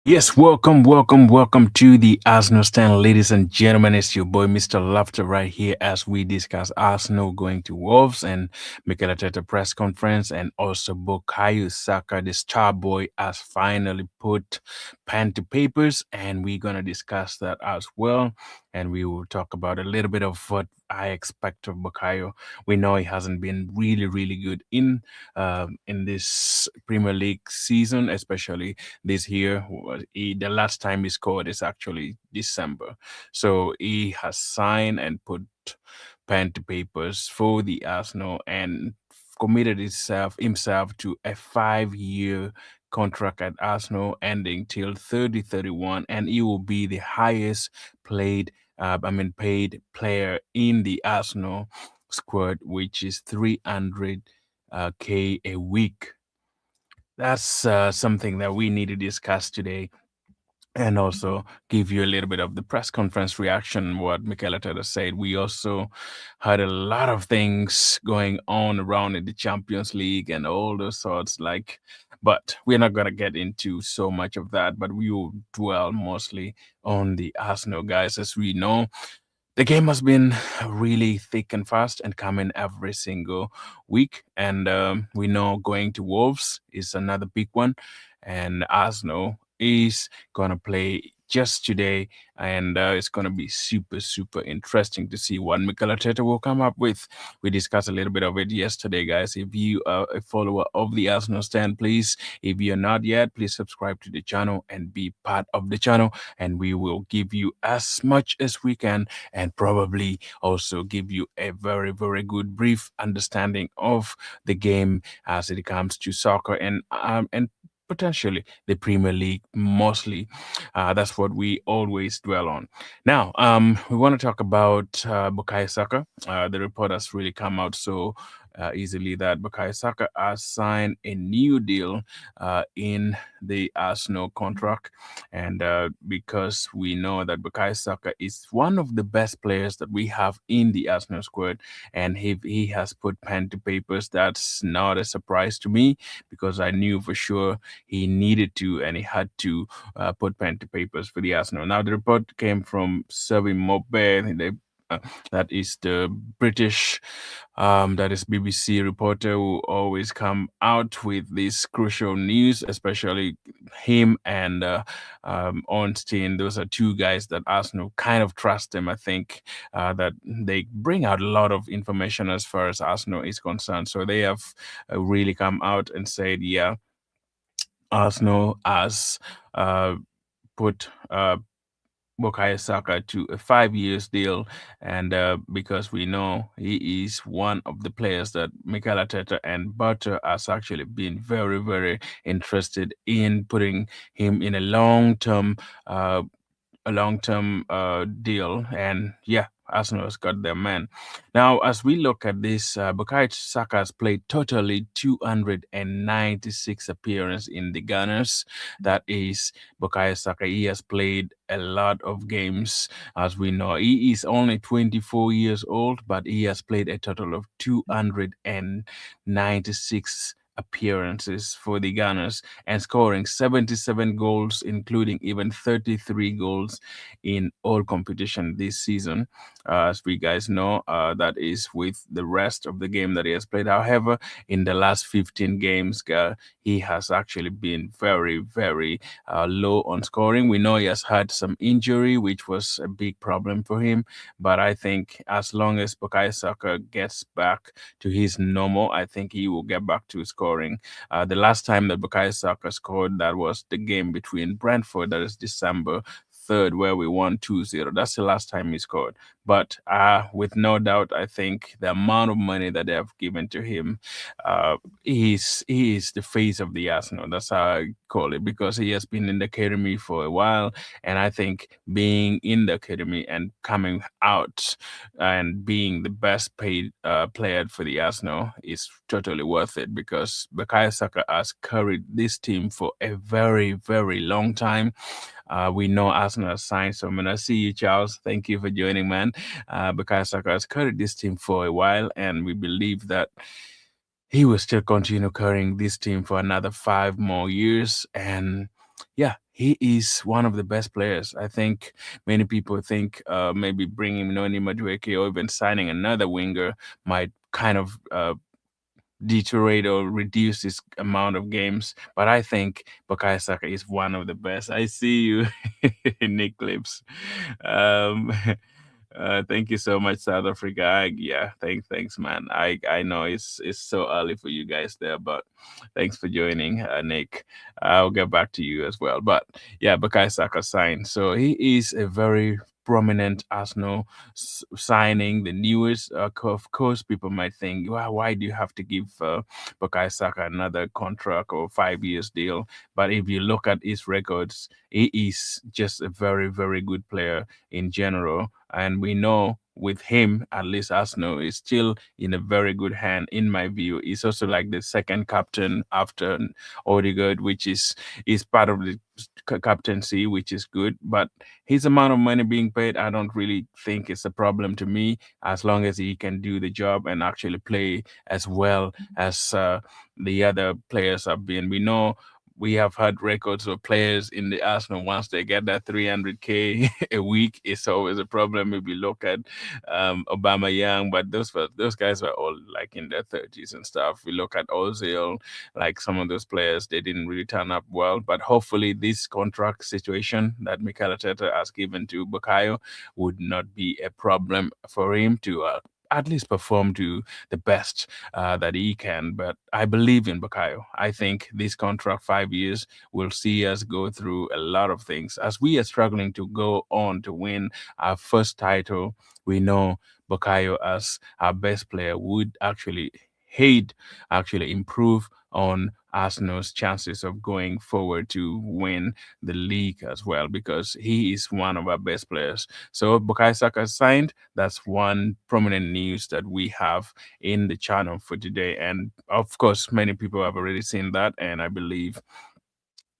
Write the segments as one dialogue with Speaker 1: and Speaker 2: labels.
Speaker 1: Yes, welcome to the Arsenal stand, ladies and gentlemen. It's your boy, Mr. Laughter, right here as we discuss Arsenal going to Wolves and Mikel Arteta press conference, and also Bukayo Saka, the star boy, has finally put pen to papers, and we're gonna discuss that as well. And we will talk about a little bit of what I expect of Bukayo. We know he hasn't been really good in this Premier League season, especially this year. The last time he scored is actually December. So he has signed and put pen to papers for the Arsenal and committed himself to a 5 year contract at Arsenal ending till 3031, and he will be the highest paid player in the Arsenal squad, which is 300 k a week. That's something that we need to discuss today, and also give you a little bit of the press conference reaction, what Mikel Arteta said. We also had a lot of things going on around in the Champions League and all those sorts, but we're not going to get into so much of that, but we will dwell mostly on the Arsenal guys. As we know, the game has been really thick and fast and coming every single week. And we know going to Wolves is another big one. And Arsenal is going to play just today. And it's going to be super interesting to see what Mikel Arteta will come up with. We discussed a little bit of it yesterday, guys. If you are a follower of the Arsenal stand, please, if you're not yet, please subscribe to the channel and be part of the channel. And we will give you as much as we can, and probably also give you a very good brief understanding of the game as it comes to soccer and potentially the Premier League mostly. That's what we always dwell on. Now, we want to talk about Bukayo Saka. The report has really come out so easily that Bukayo Saka has signed a new deal in the Arsenal contract, and because we know that Bukayo Saka is one of the best players that we have in the Arsenal squad, and if he has put pen to papers, that's not a surprise to me, because I knew for sure he needed to and he had to put pen to papers for the Arsenal. Now, the report came from Sevi Mobe. Uh, that is the British, that is BBC reporter who always come out with this crucial news, especially him and Ornstein. Those are two guys that Arsenal kind of trust them. I think that they bring out a lot of information as far as Arsenal is concerned. So they have really come out and said, yeah, Arsenal has put Bukayo Saka to a 5 years deal, and because we know he is one of the players that Mikel Arteta and Butter has actually been very interested in putting him in uh, a long-term deal, and yeah. Arsenal has got their man. Now, as we look at this, Bukayo Saka has played totally 296 appearances in the Gunners. That is Bukayo Saka. He has played a lot of games, as we know. He is only 24 years old, but he has played a total of 296 appearances for the Gunners and scoring 77 goals, including even 33 goals in all competition this season. As we guys know, that is with the rest of the game that he has played. However, in the last 15 games, he has actually been very low on scoring. We know he has had some injury, which was a big problem for him. But I think as long as Bukayo Saka gets back to his normal, I think he will get back to scoring. The last time that Bukayo Saka scored, that was the game between Brentford, that is December 3rd, where we won 2-0. That's the last time he scored. But with no doubt, I think the amount of money that they have given to him, he is the face of the Arsenal. That's how I call it, because he has been in the academy for a while. And I think being in the academy and coming out and being the best paid player for the Arsenal is totally worth it, because Bukayo Saka has carried this team for a very long time. We know Arsenal has signed someone. I see you, Charles. Thank you for joining, man. Bukayo Saka has carried this team for a while, and we believe that he will still continue carrying this team for another 5 more years. And yeah, he is one of the best players. I think many people think maybe bringing Noni Madueke or even signing another winger might kind of deteriorate or reduce his amount of games. But I think Bukayo Saka is one of the best. I see you, Nick Clips. Um, thank you so much, South Africa. Yeah, thanks, man. I know it's so early for you guys there, but thanks for joining, Nick. I'll get back to you as well. But yeah, Bukayo Saka signed, so he is a very prominent Arsenal signing, the newest. Of course, people might think, well, why do you have to give Bukayo Saka another contract or 5 years deal? But if you look at his records, he is just a very, very good player in general. And we know with him, at least Arsenal is still in a very good hand, in my view. He's also like the second captain after Odegaard, which is part of the captaincy, which is good. But his amount of money being paid, I don't really think it's a problem to me, as long as he can do the job and actually play as well as the other players have been. We know we have had records of players in the Arsenal once they get that 300k a week. It's always a problem if you look at Obama Young, but those guys were all like in their 30s and stuff. We look at Ozil, like some of those players, they didn't really turn up well. But hopefully, this contract situation that Mikel Arteta has given to Bukayo would not be a problem for him to at least perform to the best that he can. But I believe in Bukayo. I think this contract, 5 years, will see us go through a lot of things. As we are struggling to go on to win our first title, we know Bukayo as our best player would actually he'd actually improve on Arsenal's chances of going forward to win the league as well, because he is one of our best players. So Bukayo Saka signed. That's one prominent news that we have in the channel for today. And of course, many people have already seen that, and I believe,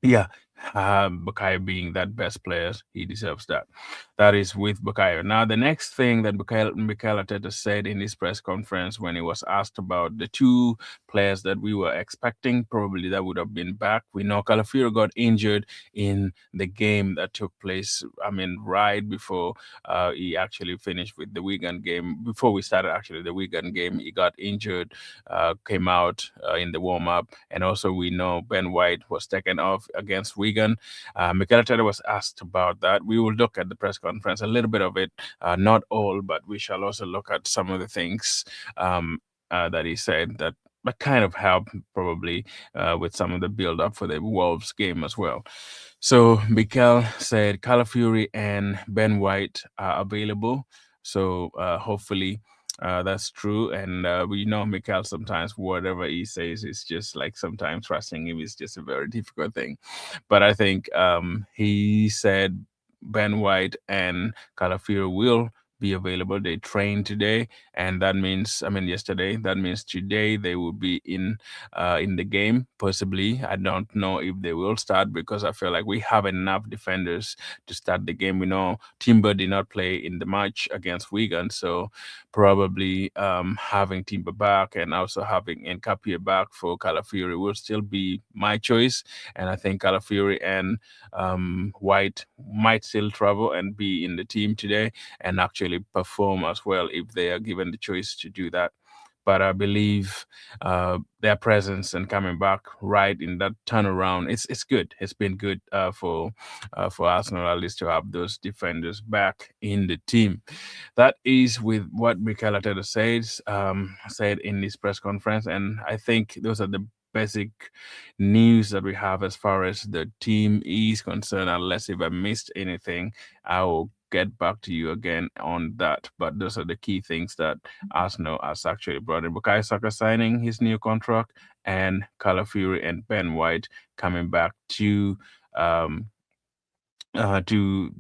Speaker 1: yeah, Bukayo being that best player, he deserves that. That is with Bukayo. Now, the next thing that Mikel Arteta said in his press conference when he was asked about the two players that we were expecting, probably that would have been back. We know Calafiori got injured in the game that took place, I mean, right before he actually finished with the Wigan game. Before we started, actually, the Wigan game, he got injured, came out in the warm up. And also, we know Ben White was taken off against Wigan. Mikel Arteta was asked about that. We will look at the press conference, a little bit of it, not all, but we shall also look at some of the things that he said that kind of help probably with some of the build up for the Wolves game as well. So Mikel said Calafiori and Ben White are available. So hopefully that's true. And we know Mikel sometimes whatever he says is just like sometimes trusting him is just a very difficult thing. But I think he said Ben White and Calafiori will be available. They trained today, and that means, I mean, yesterday. That means today they will be in the game. Possibly, I don't know if they will start because I feel like we have enough defenders to start the game. We know Timber did not play in the match against Wigan, so probably having Timber back and also having Nkapia back for Calafiori will still be my choice. And I think Calafiori and White might still travel and be in the team today and actually perform as well if they are given the choice to do that. But I believe their presence and coming back right in that turnaround, it's good. It's been good for Arsenal at least to have those defenders back in the team. That is with what Mikel Arteta said in his press conference, and I think those are the basic news that we have as far as the team is concerned. Unless if I missed anything, I will get back to you again on that. But those are the key things that Arsenal has actually brought in. Bukayo Saka signing his new contract, and Calafiori and Ben White coming back um, to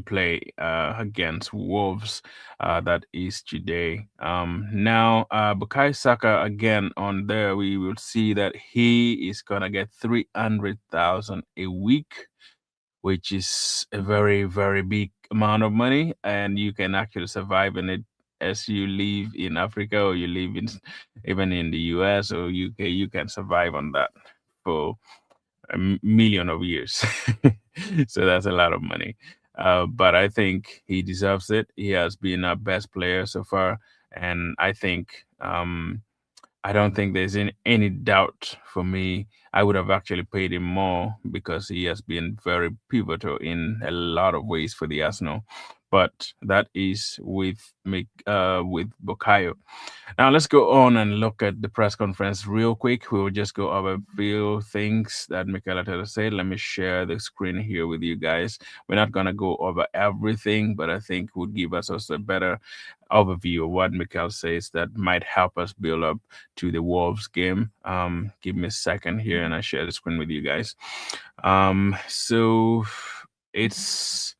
Speaker 1: play against Wolves. That is today. Now, Bukayo Saka again on there. We will see that he is gonna get 300,000 a week, which is a very, very big amount of money, and you can actually survive in it as you live in Africa or you live in even in the US or UK. You can survive on that for a million of years. So that's a lot of money. But I think he deserves it. He has been our best player so far, and I don't think there's any doubt for me. I would have actually paid him more because he has been very pivotal in a lot of ways for the Arsenal. But that is with Bukayo. Now let's go on and look at the press conference real quick. We will just go over a few things that Mikel Arteta said. Let me share the screen here with you guys. We're not gonna go over everything, but I think would give us also a better overview of what Mikel says that might help us build up to the Wolves game. Give me a second here, and I share the screen with you guys. So it's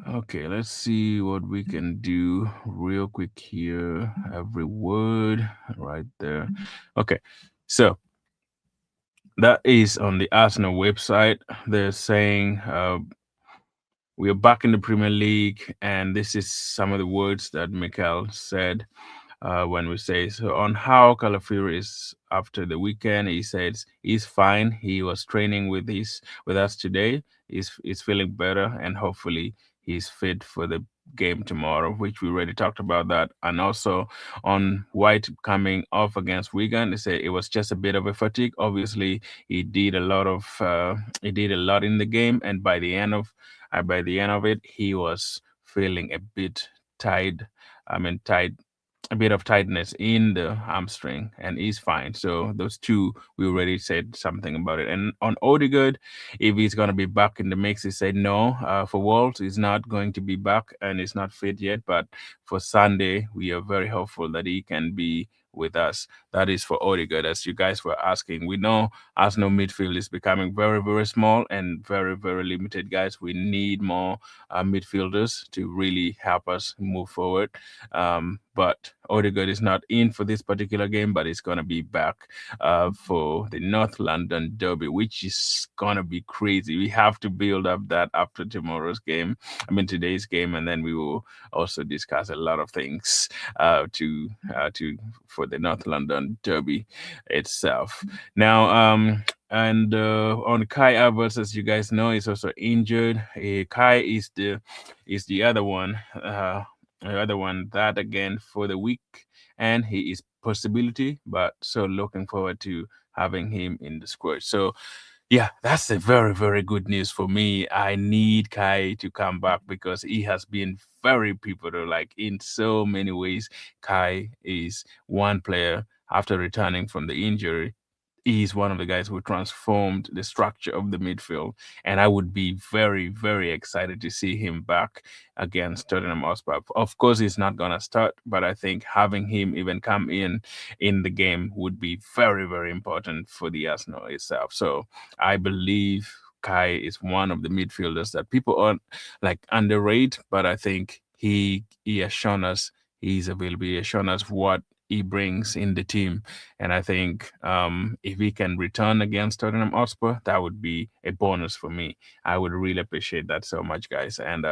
Speaker 1: okay, let's see what we can do real quick here. Every word right there. Okay, so that is on the Arsenal website. They're saying we are back in the Premier League, and this is some of the words that Mikel said when we say so on how Calafiori is after the weekend. He says he's fine. He was training with us today. He's feeling better, and hopefully he's fit for the game tomorrow, which we already talked about that. And also on White coming off against Wigan, they say it was just a bit of a fatigue. Obviously, he did a lot in the game, and by the end of it, he was feeling a bit tired. I mean, tight a bit of tightness in the hamstring, and he's fine. So those two, we already said something about it. And on Odegaard, if he's going to be back in the mix, he said no. For Wolves, he's not going to be back and he's not fit yet. But for Sunday, we are very hopeful that he can be with us. That is for Odegaard, as you guys were asking. We know Arsenal midfield is becoming very, very small and very, very limited, guys. We need more midfielders to really help us move forward. But Odegaard is not in for this particular game, but he's going to be back for the North London Derby, which is going to be crazy. We have to build up that after today's game, and then we will also discuss a lot of things to for the North London Derby itself. Now, and on Kai Havertz, as you guys know, is also injured. Kai is the other one that again for the week, and he is possibility, but so looking forward to having him in the squad. So yeah, that's a very, very good news for me. I need Kai to come back because he has been very pivotal, like in so many ways. Kai is one player after returning from the injury. He's one of the guys who transformed the structure of the midfield, and I would be very, very excited to see him back against Tottenham Hotspur. Of course, he's not gonna start, but I think having him even come in the game would be very, very important for the Arsenal itself. So I believe Kai is one of the midfielders that people are like underrate, but I think he has shown us he's available. He has shown us what he brings in the team, and I think if he can return against Tottenham Hotspur, that would be a bonus for me. I would really appreciate that so much, guys. And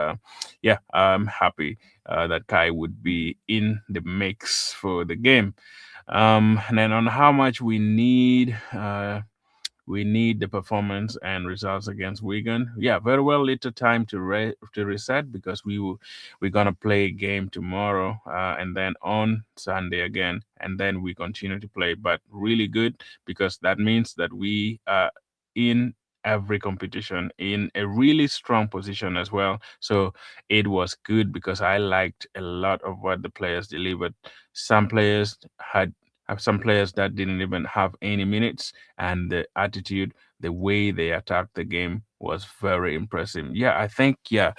Speaker 1: yeah, I'm happy that Kai would be in the mix for the game. And then on how much we need the performance and results against Wigan. Yeah, very well little time to reset because we're gonna play a game tomorrow and then on Sunday again, and then we continue to play. But really good because that means that we are in every competition in a really strong position as well. So it was good because I liked a lot of what the players delivered. Some players had have some players that didn't even have any minutes, and the attitude, the way they attacked the game was very impressive. Yeah, I think, yeah,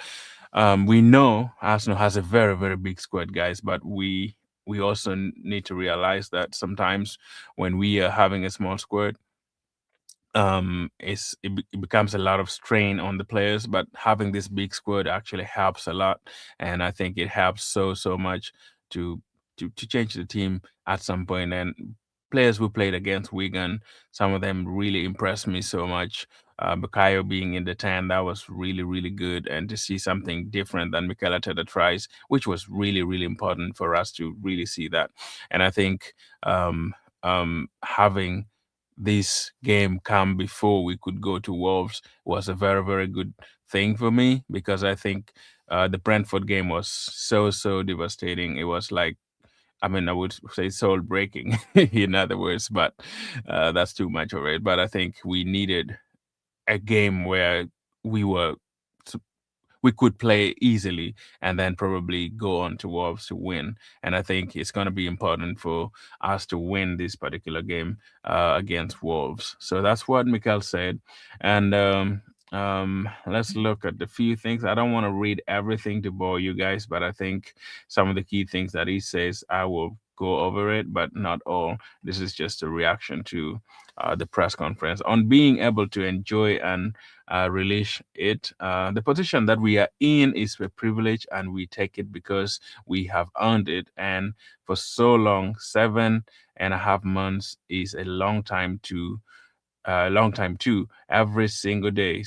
Speaker 1: we know Arsenal has a very, very big squad, guys, but we also need to realize that sometimes when we are having a small squad, it becomes a lot of strain on the players, but having this big squad actually helps a lot, and I think it helps so much to to change the team at some point. And players who played against Wigan, some of them really impressed me so much. Bukayo being in the 10, that was really, really good, and to see something different than Mikel Arteta tries, which was really, really important for us to really see that. And I think having this game come before we could go to Wolves was a very, very good thing for me because I think the Brentford game was so devastating. It was like, I mean, I would say soul breaking, in other words, but that's too much of it. But I think we needed a game where we were we could play easily and then probably go on to Wolves to win. And I think it's going to be important for us to win this particular game against Wolves. So that's what Mikel said. And let's look at the few things. I don't want to read everything to bore you guys, but I think some of the key things that he says, I will go over it, but not all. This is just a reaction to the press conference on being able to enjoy and release it. The position that we are in is a privilege, and we take it because we have earned it. And for so long, 7.5 months is a long time too. Every single day,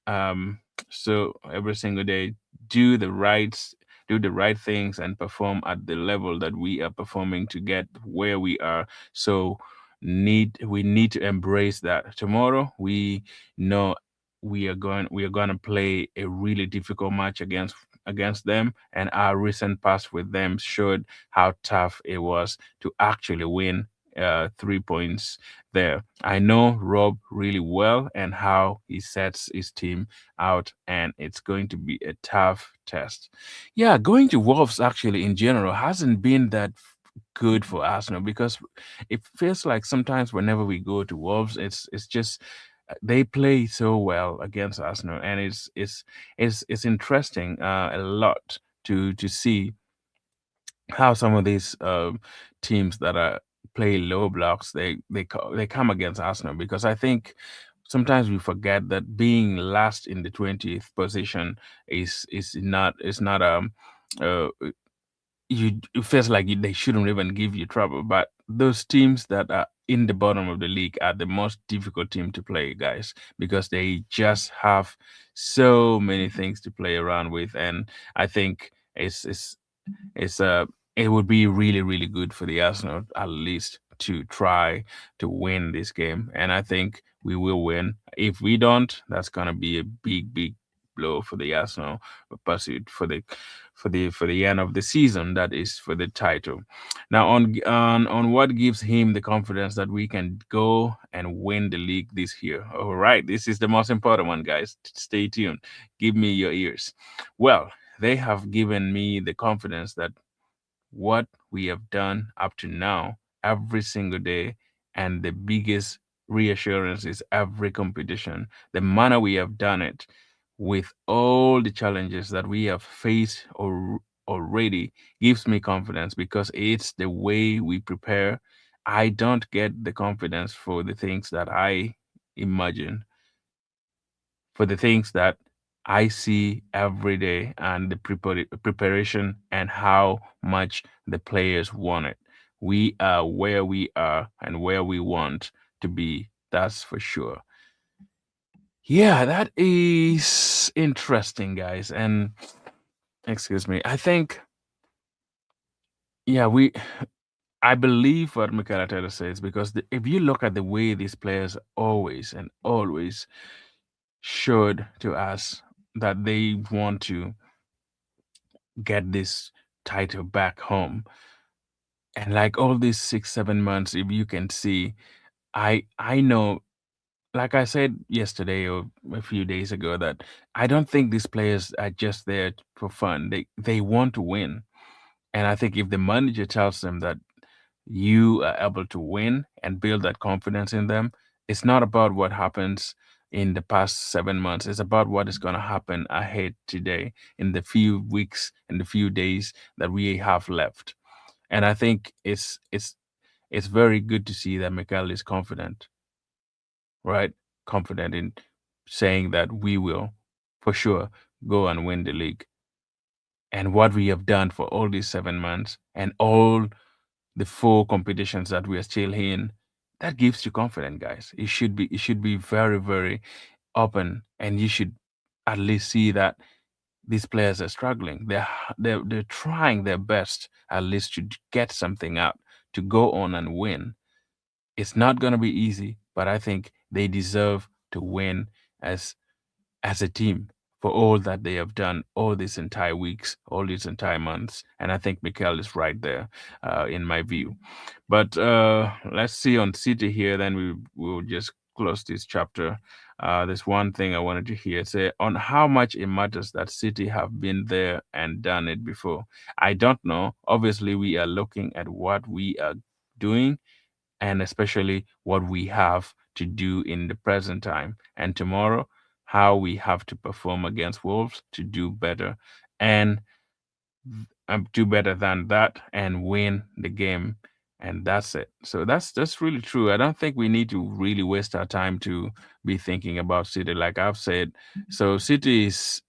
Speaker 1: um, so every single day, do the right do the right things and perform at the level that we are performing to get where we are. So we need to embrace that. Tomorrow we know we are going to play a really difficult match against them, and our recent past with them showed how tough it was to actually win 3 points there. I know Rob really well and how he sets his team out, and it's going to be a tough test. Yeah, going to Wolves actually in general hasn't been that good for Arsenal because it feels like sometimes whenever we go to Wolves, it's just they play so well against Arsenal, and it's interesting a lot to see how some of these teams that are play low blocks they come against Arsenal because I think sometimes we forget that being last in the 20th position is not uh, it feels like they shouldn't even give you trouble, but those teams that are in the bottom of the league are the most difficult team to play, guys, because they just have so many things to play around with. And I think it's it would be really good for the Arsenal at least to try to win this game, and I think we will win. If we don't, that's gonna be a big blow for the Arsenal pursuit for the end of the season. That is for the title. Now on what gives him the confidence that we can go and win the league this year. All right, this is the most important one, guys. Stay tuned. Give me your ears. Well, they have given me the confidence that what we have done up to now, every single day, and the biggest reassurance is every competition. The manner we have done it, with all the challenges that we have faced already, gives me confidence because it's the way we prepare. I don't get the confidence for the things that I imagine, for the things that I see every day, and the preparation and how much the players want it. We are where we are and where we want to be. That's for sure. Yeah, that is interesting, guys. And excuse me, I think, yeah, I believe what Mikel Arteta says because if you look at the way these players always and always showed to us that they want to get this title back home. And like all these 6, 7 months, if you can see, I know, like I said yesterday or a few days ago, that I don't think these players are just there for fun. They want to win. And I think if the manager tells them that you are able to win and build that confidence in them, it's not about what happens in the past 7 months. It's about what is going to happen ahead today in the few weeks and the few days that we have left. And I think it's very good to see that Mikel is confident, right? Confident in saying that we will for sure go and win the league. And what we have done for all these 7 months and all the four competitions that we are still in, that gives you confidence, guys. It should be very open, and you should at least see that these players are struggling. They're trying their best at least to get something out to go on and win. It's not going to be easy, but I think they deserve to win as as a team for all that they have done all these entire weeks, all these entire months. And I think Mikel is right there, in my view. But let's see on City here. Then will just close this chapter. There's one thing I wanted to hear say on how much it matters that City have been there and done it before. I don't know. Obviously, we are looking at what we are doing and especially what we have to do in the present time and tomorrow, how we have to perform against Wolves to do better and do better than that and win the game. And that's it. So that's really true. I don't think we need to really waste our time to be thinking about City. Like I've said, so City is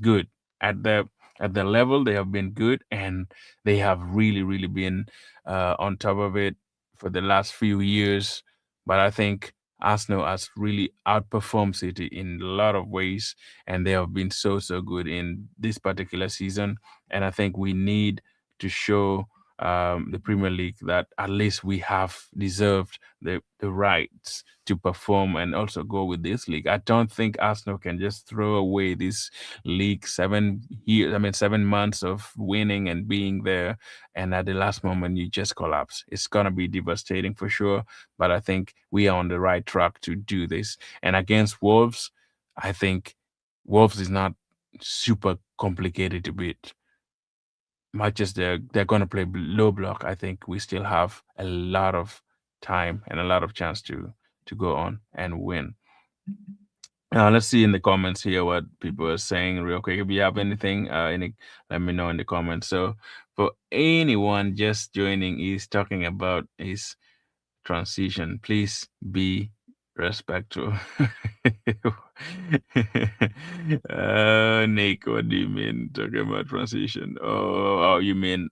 Speaker 1: good at the level they have been good, and they have really been on top of it for the last few years. But I think Arsenal has really outperformed City in a lot of ways, and they have been so good in this particular season. And I think we need to show the Premier League that at least we have deserved the rights to perform and also go with this league. I don't think Arsenal can just throw away this league 7 years, I mean 7 months of winning and being there, and at the last moment you just collapse. It's gonna be devastating for sure. But I think we are on the right track to do this. And against Wolves, I think Wolves is not super complicated to beat. Much as they're going to play low block, I think we still have a lot of time and a lot of chance to go on and win. Let's see in the comments here what people are saying real quick. If you have anything, let me know in the comments. So for anyone just joining, he's talking about his transition. Please be respectful. Nick, what do you mean talking about transition? Oh, you mean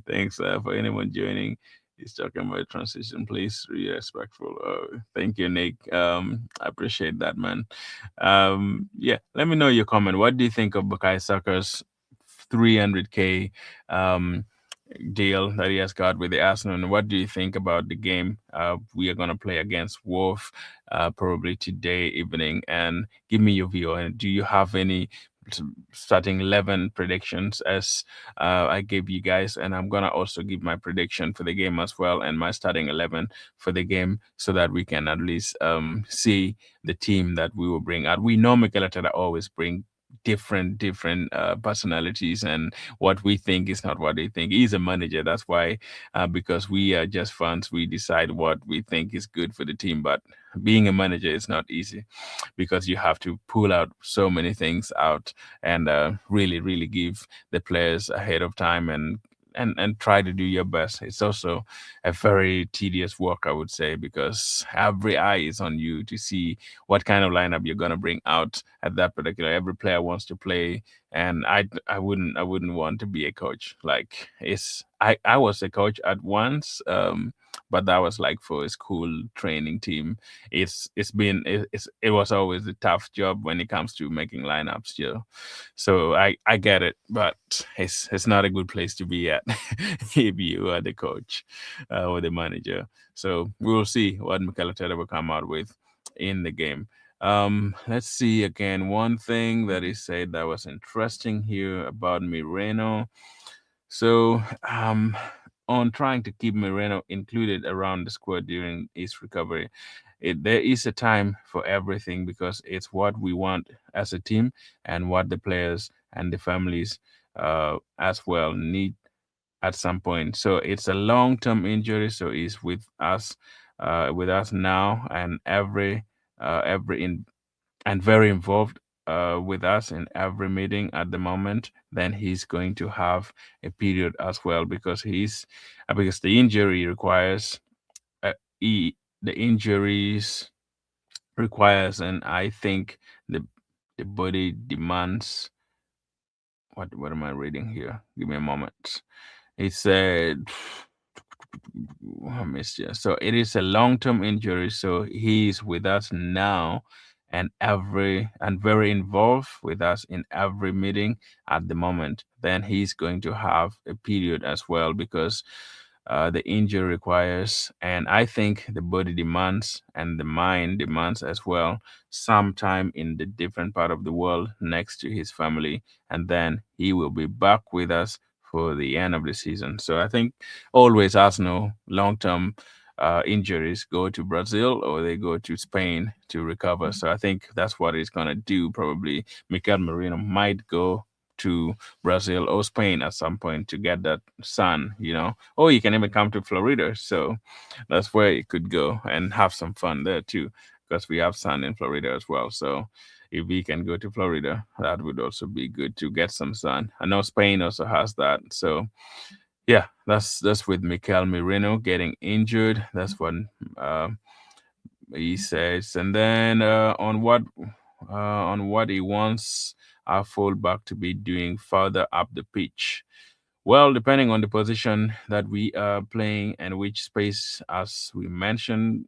Speaker 1: thanks for anyone joining. He's talking about transition. Please be respectful. Thank you, Nick. I appreciate that, man. Yeah, let me know your comment. What do you think of Bukayo Saka's 300K deal that he has got with the Arsenal? And what do you think about the game we are going to play against Wolf probably today evening? And give me your view. And do you have any starting 11 predictions as I gave you guys? And I'm going to also give my prediction for the game as well and my starting 11 for the game so that we can at least see the team that we will bring out. We know Mikel Arteta always bring different personalities, and what we think is not what they think. He's a manager, that's why because we are just fans, we decide what we think is good for the team. But being a manager is not easy because you have to pull out so many things out and really give the players ahead of time and try to do your best. It's also a very tedious work, I would say, because every eye is on you to see what kind of lineup you're gonna bring out at that particular. Every player wants to play, and I wouldn't want to be a coach. Like I was a coach at once, but that was like for a school training team. It was always a tough job when it comes to making lineups, so I get it, but it's not a good place to be at if you are the coach or the manager. So we will see what Mikel Arteta will come out with in the game. Let's see again. One thing that he said that was interesting here about Mireno. So on trying to keep Moreno included around the squad during his recovery. There is a time for everything because it's what we want as a team and what the players and the families as well need at some point. So it's a long-term injury, so he's with us now, and every in and very involved with us in every meeting at the moment. Then he's going to have a period as well because the injury requires the injuries requires, and I think the body demands. What am I reading here? Give me a moment. It said I missed you. So it is a long-term injury. So he's with us now and very involved with us in every meeting at the moment. Then he's going to have a period as well because the injury requires, and I think the body demands and the mind demands as well, some time in the different part of the world next to his family, and then he will be back with us for the end of the season. So I think always Arsenal long term injuries go to Brazil or they go to Spain to recover. So I think that's what he's gonna do. Probably Mikel Merino might go to Brazil or Spain at some point to get that sun, or you can even come to Florida. So that's where you could go and have some fun there too, because we have sun in Florida as well. So if we can go to Florida, that would also be good to get some sun. I know Spain also has that. So yeah, that's with Mikel Merino getting injured. That's what uh, he says. And then on what he wants our fullback to be doing further up the pitch. Well, depending on the position that we are playing and which space, as we mentioned,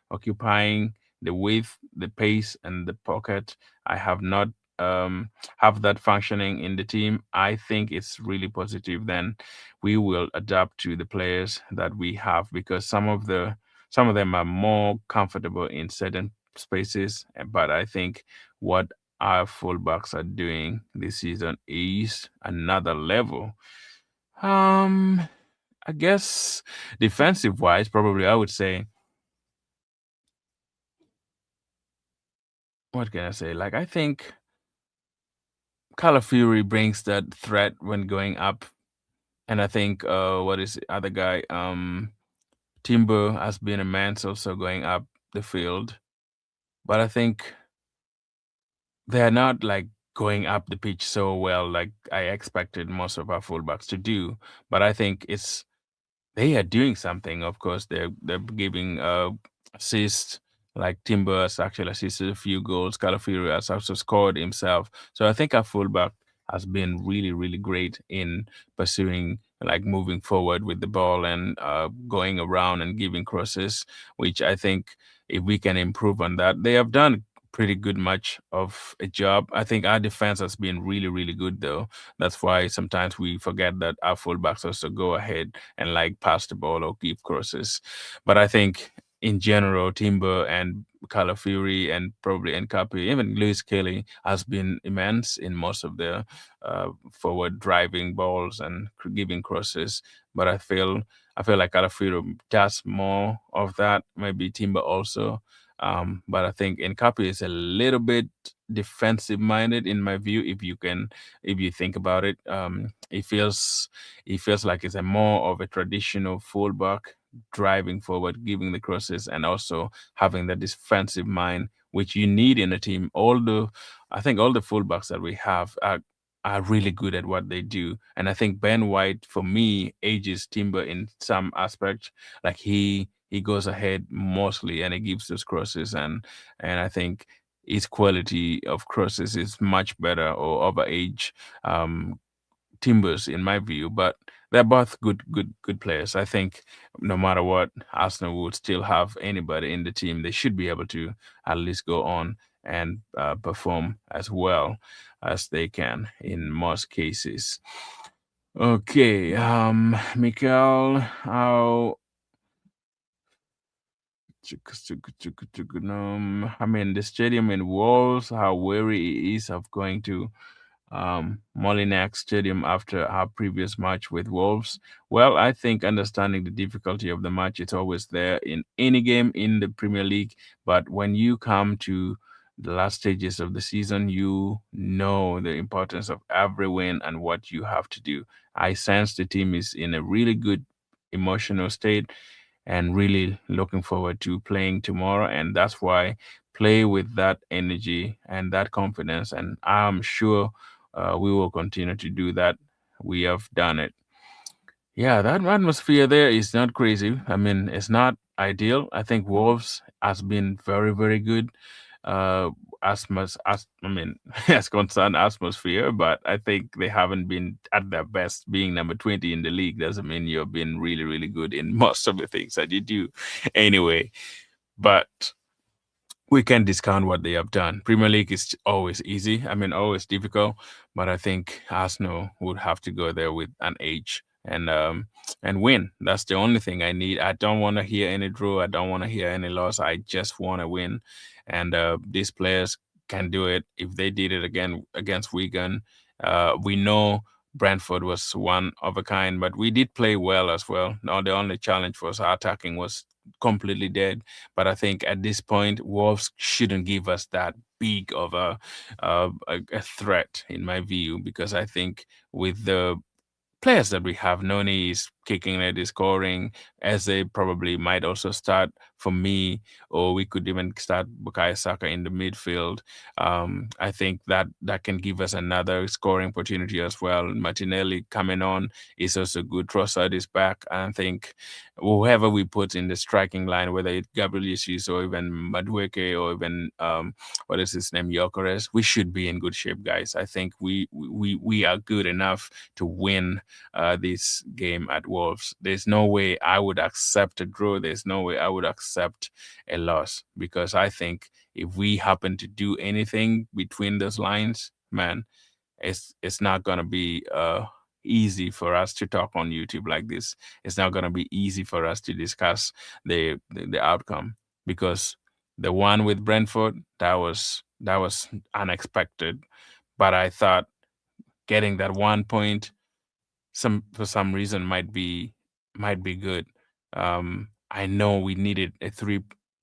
Speaker 1: occupying the width, the pace, and the pocket. I have not have that functioning in the team. I think it's really positive. Then we will adapt to the players that we have because some of them are more comfortable in certain spaces. But I think what our fullbacks are doing this season is another level. Um, I guess defensive wise, probably I would say what can I say? Like I think Calafiori brings that threat when going up, and I think what is the other guy? Timber has been immense also going up the field, but I think they're not like going up the pitch so well like I expected most of our fullbacks to do. But I think it's they are doing something. Of course, they're giving assists. Like Timber has actually assisted a few goals. Calafiori has also scored himself. So I think our fullback has been really, really great in pursuing, like moving forward with the ball and going around and giving crosses, which I think if we can improve on that, they have done pretty good much of a job. I think our defense has been really, really good though. That's why sometimes we forget that our fullbacks also go ahead and like pass the ball or give crosses. But I think in general, Timber and Calafiori and probably Nkapi, even Luis Kelly has been immense in most of the forward driving balls and giving crosses. But I feel like Calafiori does more of that. Maybe Timber also. But I think Nkapi is a little bit defensive minded in my view. If you think about it, it feels like it's a more of a traditional fullback driving forward, giving the crosses, and also having that defensive mind, which you need in a team. I think all the fullbacks that we have are really good at what they do. And I think Ben White, for me, ages Timber in some aspect. Like he goes ahead mostly and he gives those crosses, and I think his quality of crosses is much better or over age um, Timbers in my view, but they're both good players. I think no matter what, Arsenal would still have anybody in the team. They should be able to at least go on and perform as well as they can in most cases. Okay, Mikael, how I mean, the stadium in Wolves, how wary he is of going to Molinex Stadium after our previous match with Wolves. Well, I think understanding the difficulty of the match is always there in any game in the Premier League. But when you come to the last stages of the season, you know the importance of every win and what you have to do. I sense the team is in a really good emotional state and really looking forward to playing tomorrow. And that's why play with that energy and that confidence. And I'm sure we will continue to do that. We have done it. Yeah, that atmosphere there is not crazy. I mean, it's not ideal. I think Wolves has been very, very good. Uh, as much as I mean, as concerned atmosphere, but I think they haven't been at their best. Being number 20 in the league doesn't mean you've been really, really good in most of the things that you do, anyway. But we can discount what they have done. Premier League is always easy. I mean, always difficult. But I think Arsenal would have to go there with an edge and win. That's the only thing I need. I don't want to hear any draw. I don't want to hear any loss. I just want to win, and these players can do it. If they did it again against Wigan, we know Brentford was one of a kind, but we did play well as well. Now the only challenge was our attacking was completely dead. But I think at this point, Wolves shouldn't give us that big of a threat, in my view, because I think with the players that we have, Noni is kicking it, is scoring. Eze probably might also start for me, or we could even start Bukayo Saka in the midfield. I think that can give us another scoring opportunity as well. Martinelli coming on is also good. Trossard is back. I think whoever we put in the striking line, whether it's Gabriel Jesus or even Madueke or even what is his name, Gyökeres, we should be in good shape, guys. I think we are good enough to win this game at Wolves. There's no way I would accept a draw. There's no way I would accept a loss, because I think if we happen to do anything between those lines, man, it's not gonna be easy for us to talk on YouTube like this. It's not gonna be easy for us to discuss the outcome, because the one with Brentford, that was unexpected. But I thought getting that 1 point for some reason might be good. I know we needed a 3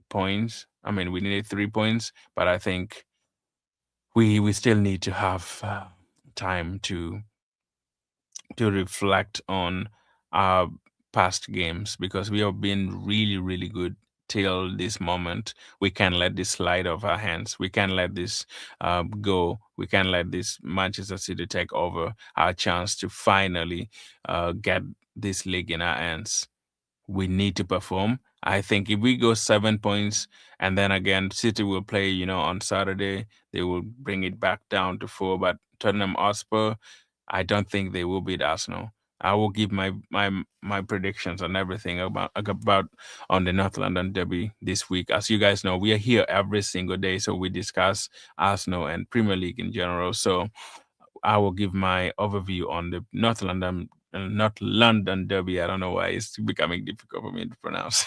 Speaker 1: points. I mean, we needed 3 points, but I think we still need to have time to reflect on our past games, because we have been really, really good till this moment. We can't let this slide off our hands. We can't let this go. We can't let this Manchester City take over our chance to finally get this league in our hands. We need to perform. I think if we go 7 points, and then again, City will play, on Saturday, they will bring it back down to 4. But Tottenham Hotspur, I don't think they will beat Arsenal. I will give my predictions on everything about on the North London Derby this week. As you guys know, we are here every single day, so we discuss Arsenal and Premier League in general. So I will give my overview on the North London Derby. I don't know why it's becoming difficult for me to pronounce.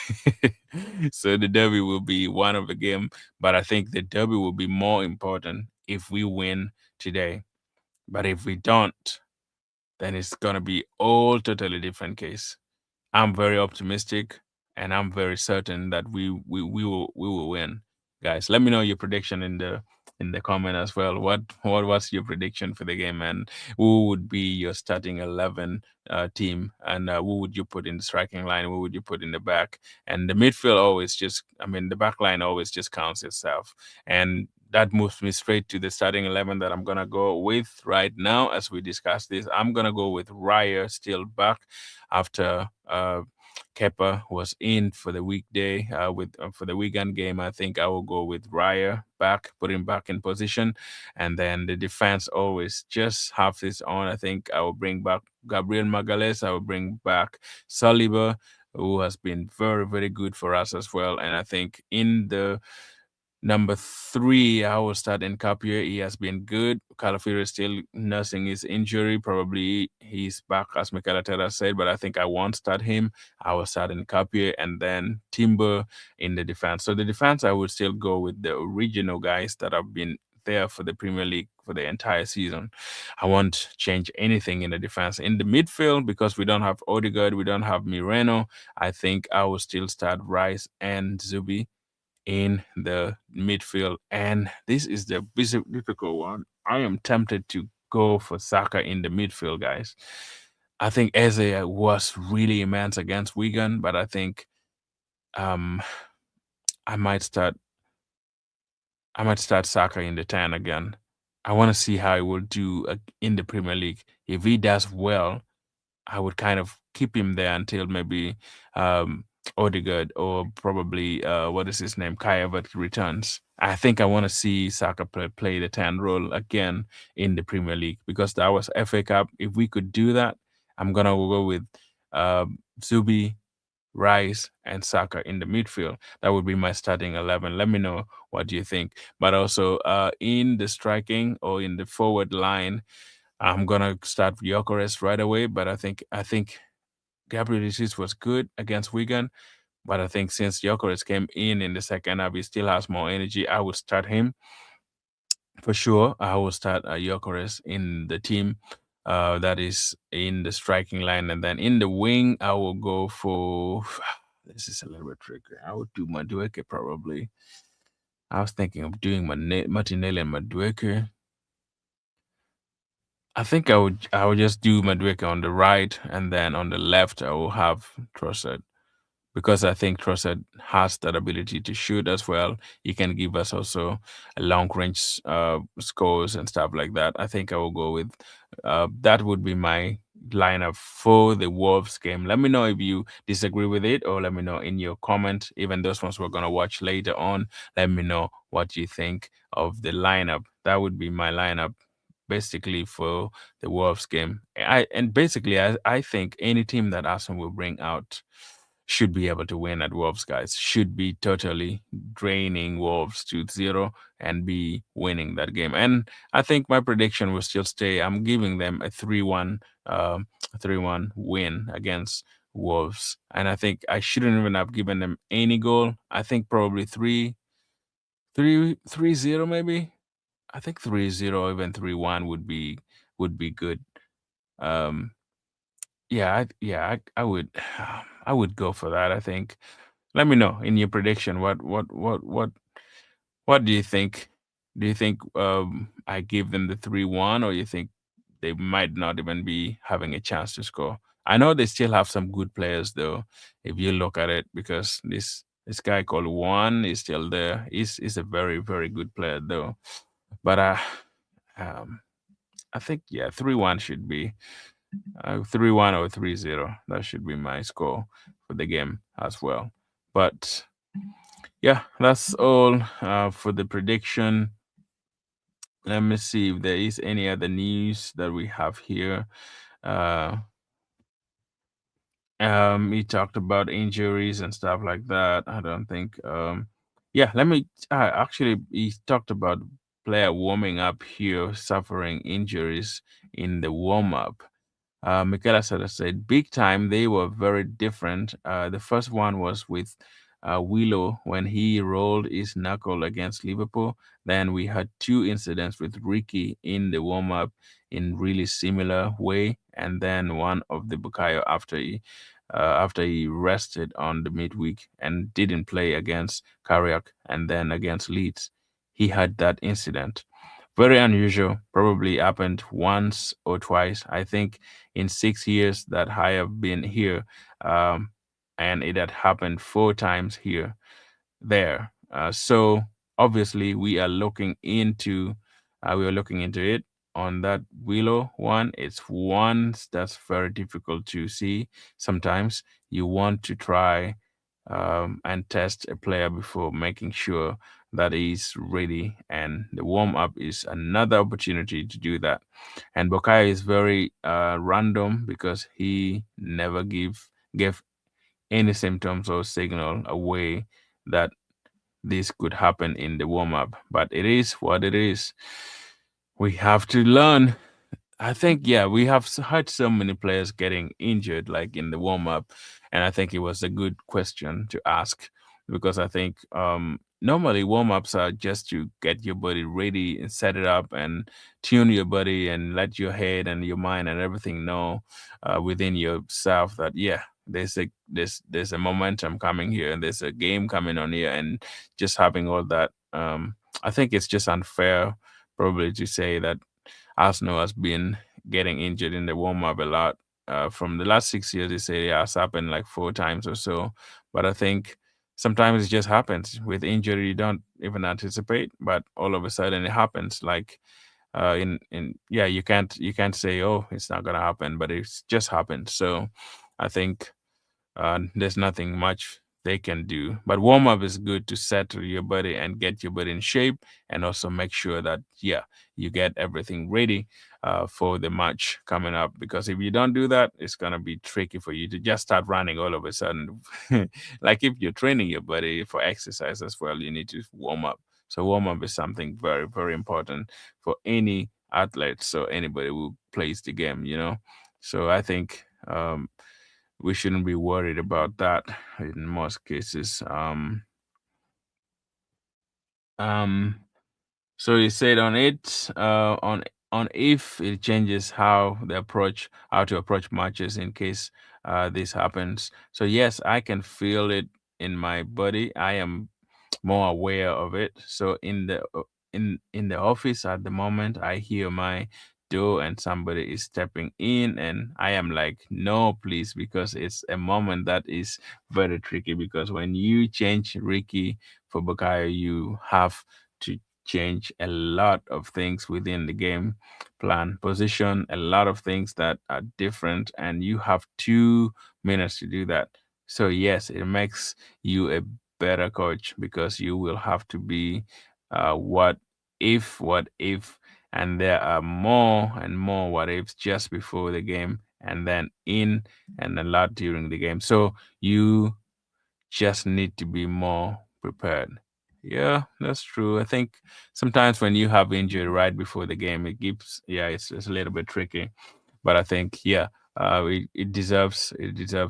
Speaker 1: So the Derby will be one of the game, but I think the Derby will be more important if we win today. But if we don't, then it's gonna be all totally different case. I'm very optimistic, and I'm very certain that we will win. Guys, let me know your prediction in the comment as well. What was your prediction for the game, and who would be your starting 11 team, and who would you put in the striking line? Who would you put in the back? And the midfield always just, I mean, the back line always just counts itself, and that moves me straight to the starting 11 that I'm gonna go with right now as we discuss this. I'm gonna go with Raya still back after Kepa was in for the weekday with for the weekend game. I think I will go with Raya back, put him back in position, and then the defense always just have this on. I think I will bring back Gabriel Magalhaes. I will bring back Saliba, who has been very, very good for us as well. And I think in the number 3, I will start Nkapie. He has been good. Calafiori is still nursing his injury. Probably he's back, as Mikel Arteta said, but I think I won't start him. I will start Nkapie and then Timber in the defense. So the defense, I would still go with the original guys that have been there for the Premier League for the entire season. I won't change anything in the defense. In the midfield, because we don't have Odegaard, we don't have Mireno, I think I will still start Rice and Zubi in the midfield. And this is the difficult one. I am tempted to go for Saka in the midfield, guys. I think Eze was really immense against Wigan, but I think um, I might start Saka in the 10 again. I want to see how he will do in the Premier League. If he does well, I would kind of keep him there until maybe Odegaard or probably what is his name, Kai Havertz returns. I think I want to see Saka play the 10 role again in the Premier League, because that was FA Cup. If we could do that, I'm gonna go with Zubi, Rice, and Saka in the midfield. That would be my starting 11. Let me know what you think. But also in the striking or in the forward line, I'm gonna start Gyökeres right away, but I think Gabriel Jesus was good against Wigan, but I think since Gyökeres came in the second half, he still has more energy. I would start him for sure. I will start Gyökeres in the team. That is in the striking line, and then in the wing, I will go for. This is a little bit tricky. I would do Madueke probably. I was thinking of doing Martinelli and Madueke. I think I would just do Madueke on the right, and then on the left I will have Trossard, because I think Trossard has that ability to shoot as well. He can give us also a long range scores and stuff like that. I think I will go with that would be my lineup for the Wolves game. Let me know if you disagree with it, or let me know in your comment. Even those ones we're gonna watch later on. Let me know what you think of the lineup. That would be my lineup basically for the Wolves game. I think any team that Arsenal will bring out should be able to win at Wolves, guys. Should be totally draining Wolves to zero and be winning that game. And I think my prediction will still stay. I'm giving them a 3-1, 3-1 win against Wolves. And I think I shouldn't even have given them any goal. I think probably 3-0 maybe. I think 3-0, even 3-1 would be good. Um, I would I would go for that. I think. Let me know in your prediction. What do you think? Do you think I give them the 3-1, or you think they might not even be having a chance to score? I know they still have some good players though, if you look at it, because this guy called Juan is still there. He's a very, very good player though. But um I think, yeah, 3-1 should be 3-1 or 3-0. That should be my score for the game as well. But yeah, that's all for the prediction. Let me see if there is any other news that we have here. Uh, he talked about injuries and stuff like that. I don't think. Yeah, let me. Actually, he talked about player warming up here, suffering injuries in the warm up. Michaela Sutter said, big time, they were very different. The first one was with Willow when he rolled his knuckle against Liverpool. Then we had two incidents with Ricky in the warm up in really similar way, and then one of the Bukayo after he rested on the midweek and didn't play against Carrick and then against Leeds. He had that incident. Very unusual. Probably happened once or twice. I think in 6 years that I have been here, and it had happened 4 times here, there. So obviously we are looking into it. On that Willow one, it's one that's very difficult to see. Sometimes you want to try and test a player before making sure that he's ready, and the warm up is another opportunity to do that. And Bokai is very random because he never gave any symptoms or signal away that this could happen in the warm up. But it is what it is. We have to learn. I think, yeah, we have had so many players getting injured, like in the warm up, and I think it was a good question to ask, because I think normally warm ups are just to get your body ready and set it up and tune your body and let your head and your mind and everything know within yourself that, yeah, there's a momentum coming here and there's a game coming on here, and just having all that. I think it's just unfair probably to say that Arsenal has been getting injured in the warm up a lot. From the last 6 years, they say it has happened like 4 times or so. But I think sometimes it just happens with injury. You don't even anticipate, but all of a sudden it happens. Like in yeah, you can't say, oh, it's not gonna happen, but it's just happened. So I think there's nothing much they can do. But warm up is good to settle your body and get your body in shape, and also make sure that, yeah, you get everything ready for the match coming up. Because if you don't do that, it's gonna be tricky for you to just start running all of a sudden. Like if you're training your body for exercise as well, you need to warm up. So warm up is something very, very important for any athletes, so anybody who plays the game, you know. So I think we shouldn't be worried about that in most cases. Um, So you said on it, on if it changes how to approach matches in case this happens. So yes, I can feel it in my body. I am more aware of it. So in the office at the moment, I hear my door and somebody is stepping in, and I am like, no, please, because it's a moment that is very tricky. Because when you change Ricky for Bukayo, you have to change a lot of things within the game plan, position, a lot of things that are different, and you have 2 minutes to do that. So yes, it makes you a better coach because you will have to be what if, and there are more and more what ifs just before the game, and then in, and a lot during the game. So you just need to be more prepared. Yeah, that's true. I think sometimes when you have injury right before the game, yeah, it's a little bit tricky. But I think, yeah, it deserves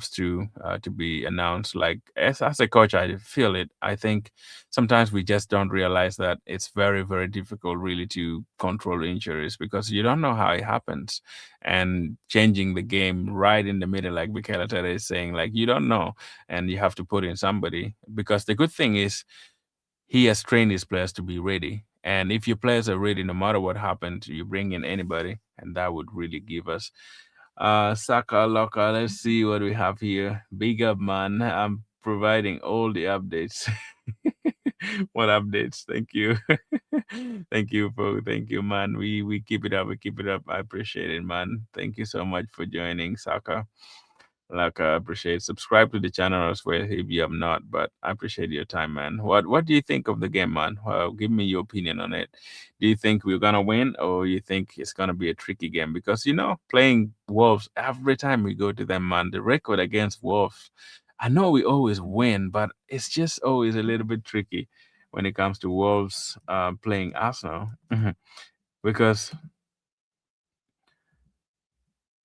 Speaker 1: to be announced. Like as a coach, I feel it. I think sometimes we just don't realize that it's very very difficult really to control injuries because you don't know how it happens, and changing the game right in the middle, like Michaela Tere is saying, like you don't know, and you have to put in somebody because the good thing is he has trained his players to be ready. And if your players are ready, no matter what happens, you bring in anybody, and that would really give us Saka Loka. Let's see what we have here. Big up, man. I'm providing all the updates. What updates? Thank you. Thank you, man. We keep it up. We keep it up. I appreciate it, man. Thank you so much for joining, Saka. Like I appreciate. Subscribe to the channel as well if you have not. But I appreciate your time, man. What do you think of the game, man? Well, give me your opinion on it. Do you think we're gonna win, or you think it's gonna be a tricky game? Because playing Wolves every time we go to them, man, the record against Wolves, I know we always win, but it's just always a little bit tricky when it comes to Wolves playing Arsenal. because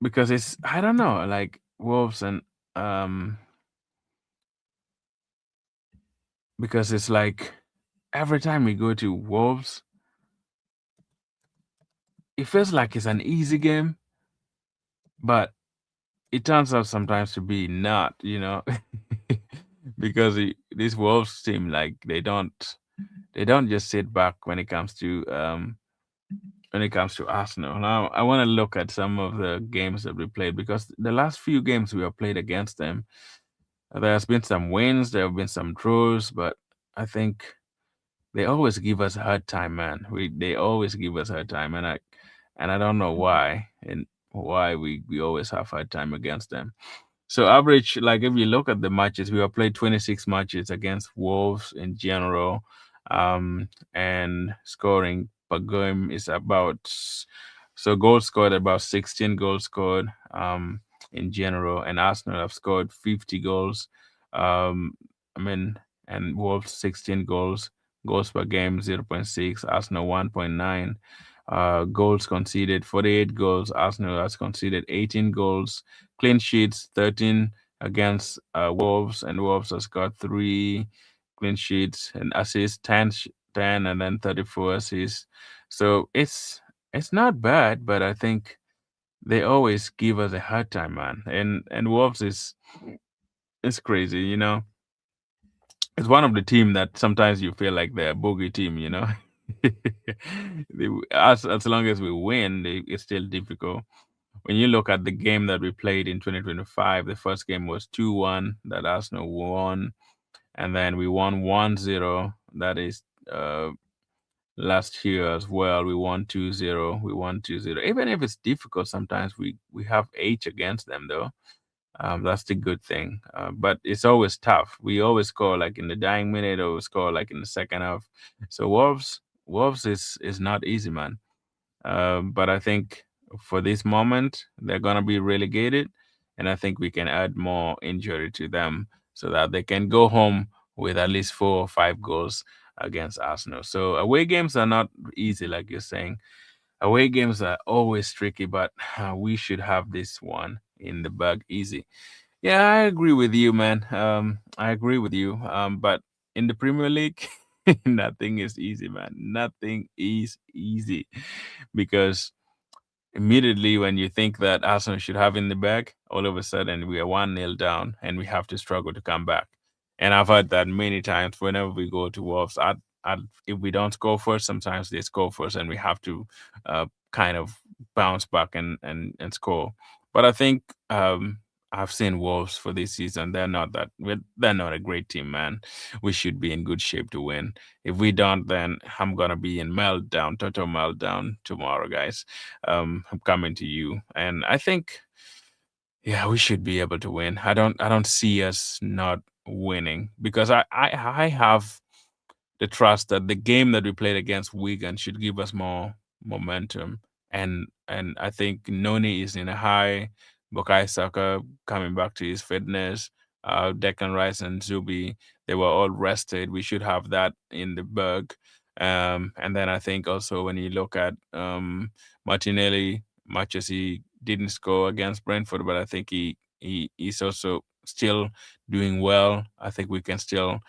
Speaker 1: because it's, I don't know, like Wolves and um because it's like every time we go to Wolves, it feels like it's an easy game, but it turns out sometimes to be not. Because this Wolves team, like they don't just sit back when it comes to Arsenal. Now I want to look at some of the games that we played because the last few games we have played against them, there's been some wins, there have been some draws, but I think they always give us a hard time, man. They always give us a hard time, and I don't know why, and why we always have hard time against them. So average, like if you look at the matches, we have played 26 matches against Wolves in general, and scoring per game is so goals scored about 16 goals scored in general, and Arsenal have scored 50 goals. I mean, and Wolves 16 goals, goals per game 0.6, Arsenal 1.9. Goals conceded 48 goals. Arsenal has conceded 18 goals. Clean sheets 13 against Wolves, and Wolves has got 3 clean sheets, and assists 10, and then 34 assists. So it's not bad, but I think they always give us a hard time, man. And Wolves is crazy. It's one of the team that sometimes you feel like they're a bogey team. As long as we win, it's still difficult. When you look at the game that we played in 2025, the first game was 2-1 that Arsenal won, and then we won 1-0. That is last year as well. We won 2-0. We won 2-0. Even if it's difficult, sometimes we have H against them though. That's the good thing. But it's always tough. We always score like in the dying minute, or we score like in the second half. So Wolves is not easy, man. But I think for this moment, they're gonna be relegated, and I think we can add more injury to them so that they can go home with at least 4 or 5 goals against Arsenal. So away games are not easy, like you're saying. Away games are always tricky, but we should have this one in the bag easy. Yeah, I agree with you, man. I agree with you. But in the Premier League, nothing is easy, man. Nothing is easy because immediately when you think that Arsenal should have in the bag, all of a sudden we are 1-0 down and we have to struggle to come back. And I've heard that many times whenever we go to Wolves. If we don't score first, sometimes they score first and we have to kind of bounce back and score. But I think I've seen Wolves for this season. They're not a great team, man. We should be in good shape to win. If we don't, then I'm gonna be in meltdown, total meltdown tomorrow, guys. I'm coming to you, and I think yeah, we should be able to win. I don't see us not winning because I have the trust that the game that we played against Wigan should give us more momentum. And I think Noni is in a high. Bukayo Saka coming back to his fitness. Declan Rice and Zubi, they were all rested. We should have that in the bag. And then I think also when you look at Martinelli, much as he didn't score against Brentford, but I think he's also still doing well. I think we can still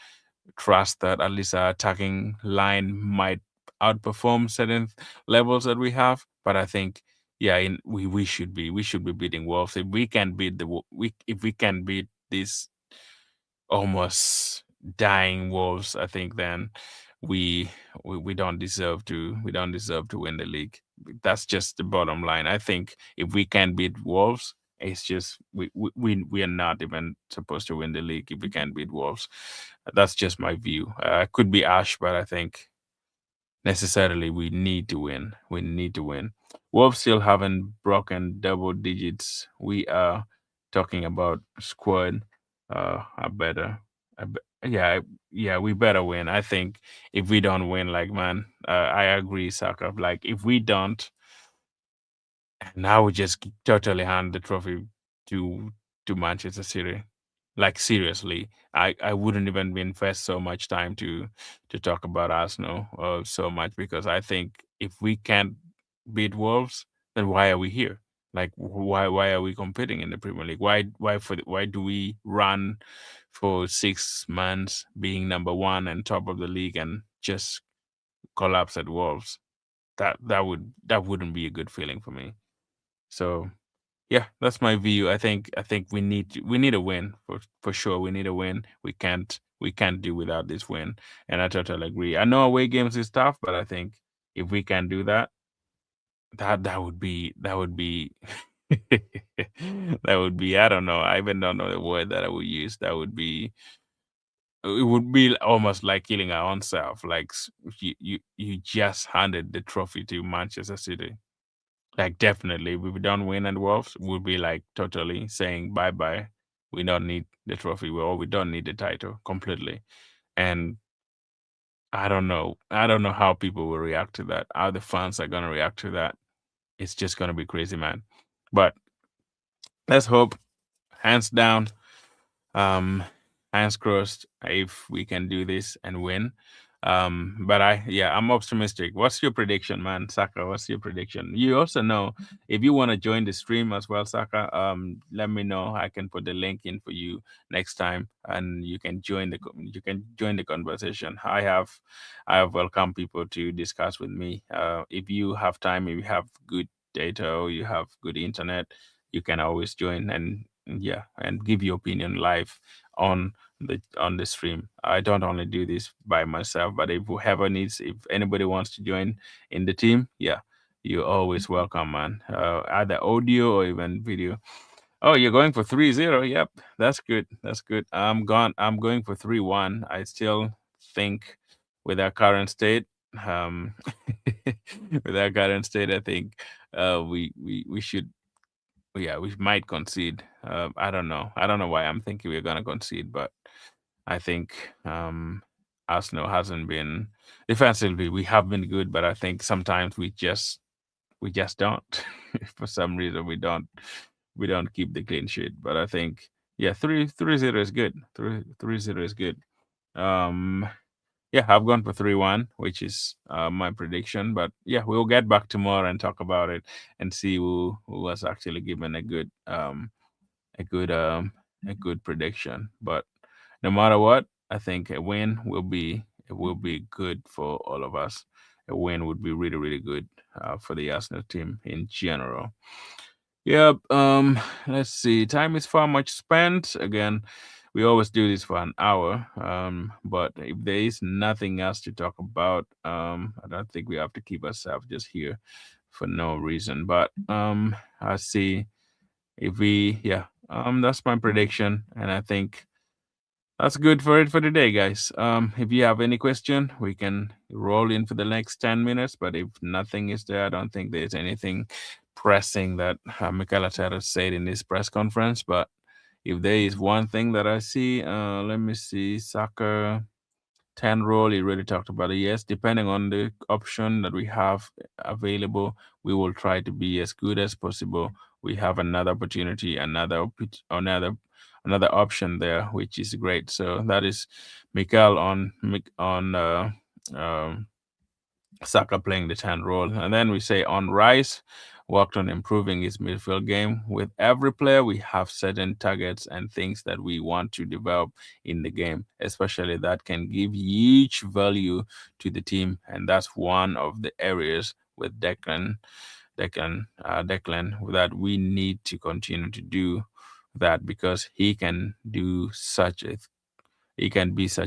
Speaker 1: trust that at least our attacking line might outperform certain levels that we have. But I think, yeah, we should be beating Wolves if we can beat if we can beat these almost dying Wolves. I think then we we don't deserve to win the league. That's just the bottom line. I think if we can beat Wolves, it's just we are not even supposed to win the league if we can't beat Wolves. That's just my view. Could be Ash, but I think necessarily we need to win. We need to win. Wolves still haven't broken double digits. We are talking about squad. A better, yeah, yeah. We better win. I think if we don't win, like man, I agree, Saka. Like if we don't, now we just totally hand the trophy to Manchester City. Like seriously, I wouldn't even invest so much time to talk about Arsenal so much because I think if we can't beat Wolves, then why are we here? Like why are we competing in the Premier League? Why do we run for 6 months being number one and top of the league and just collapse at Wolves? That wouldn't be a good feeling for me. So yeah, that's my view. I think we need a win for sure. We need a win. We can't do without this win. And I totally agree. I know away games is tough, but I think if we can do that, that would be that would be I don't know. I even don't know the word that I would use. It would be almost like killing our own self. Like you just handed the trophy to Manchester City. Like definitely, if we don't win at Wolves, we'll be like totally saying bye bye. We don't need the trophy, or we don't need the title completely. And I don't know. I don't know how people will react to that. How the fans are gonna react to that. It's just gonna be crazy, man. But let's hope, hands down, um, hands crossed if we can do this and win. But I'm optimistic. What's your prediction, man, Saka? What's your prediction? You also know if you want to join the stream as well, Saka. Let me know. I can put the link in for you next time, and you can join the conversation. I have welcomed people to discuss with me. If you have time, if you have good data or you have good internet, you can always join and give your opinion live on the stream. I don't only do this by myself, but if anybody wants to join in the team, yeah, you're always welcome, man. Either audio or even video. Oh, you're going for 3-0. Yep, that's good. That's good. I'm going for 3-1. I still think with our current state, um, with our current state, I think we should yeah, we might concede. I don't know. I don't know why I'm thinking we're gonna concede, but I think Arsenal hasn't been defensively. We have been good, but I think sometimes we just don't. For some reason, we don't keep the clean sheet. But I think yeah, 3-0 is good. 3-0 is good. Um, yeah, I've gone for 3-1, which is my prediction. But yeah, we'll get back tomorrow and talk about it and see who was actually given a good a good prediction. But no matter what, I think a win will be good for all of us. A win would be really really good for the Arsenal team in general. Yep. Let's see. Time is far much spent. Again, we always do this for an hour. But if there is nothing else to talk about, I don't think we have to keep ourselves just here for no reason. But I see if we yeah, that's my prediction, and I think that's good for it for today, guys. If you have any question, we can roll in for the next 10 minutes. But if nothing is there, I don't think there's anything pressing that Mikel Arteta said in this press conference. But if there is one thing that I see, let me see, Saka 10 role, he really talked about it. Yes, depending on the option that we have available, we will try to be as good as possible. We have another opportunity, another option there, which is great. So that is Mikel on um, Saka playing the 10 role. And then we say on Rice, worked on improving his midfield game. With every player, we have certain targets and things that we want to develop in the game, especially that can give huge value to the team. And that's one of the areas with Declan that we need to continue to do that because he can be such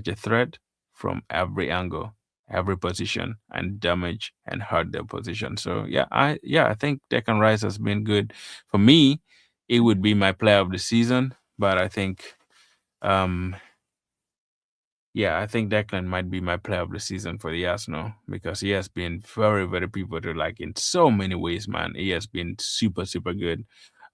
Speaker 1: a threat from every angle, every position, and damage and hurt their position. So I think Declan Rice has been good. For me, it would be my player of the season, but I think um I think Declan might be my player of the season for the Arsenal because he has been very, very pivotal, like in so many ways, man. He has been super, super good.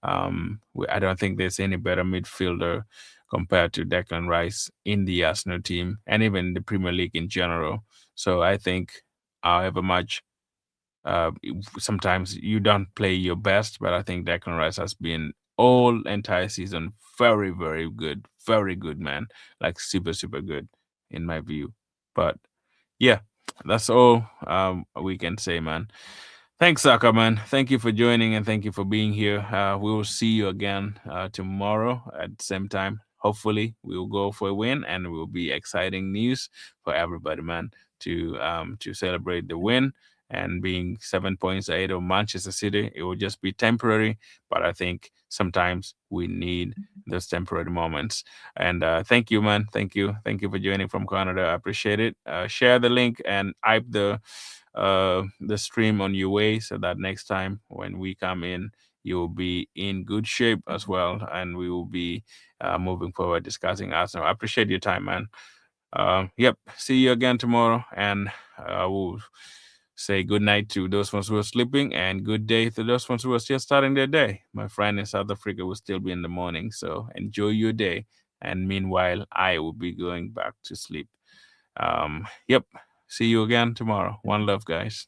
Speaker 1: I don't think there's any better midfielder compared to Declan Rice in the Arsenal team and even the Premier League in general. So I think, however much sometimes you don't play your best, but I think Declan Rice has been all entire season very good, man. Like super, super good in my view. But yeah, that's all we can say, man. Thanks, Saka, man. Thank you for joining and thank you for being here. We will see you again tomorrow at the same time. Hopefully, we will go for a win and it will be exciting news for everybody, man, to celebrate the win and being 7 points ahead of Manchester City. It will just be temporary, but I think sometimes we need those temporary moments. And thank you, man. Thank you for joining from Canada. I appreciate it. Share the link and hype the stream on your way so that next time when we come in, you will be in good shape as well, and we will be moving forward discussing Arsenal. I appreciate your time, man. Yep. See you again tomorrow, and I will say good night to those ones who are sleeping, and good day to those ones who are still starting their day. My friend in South Africa will still be in the morning, so enjoy your day. And meanwhile, I will be going back to sleep. Yep. See you again tomorrow. One love, guys.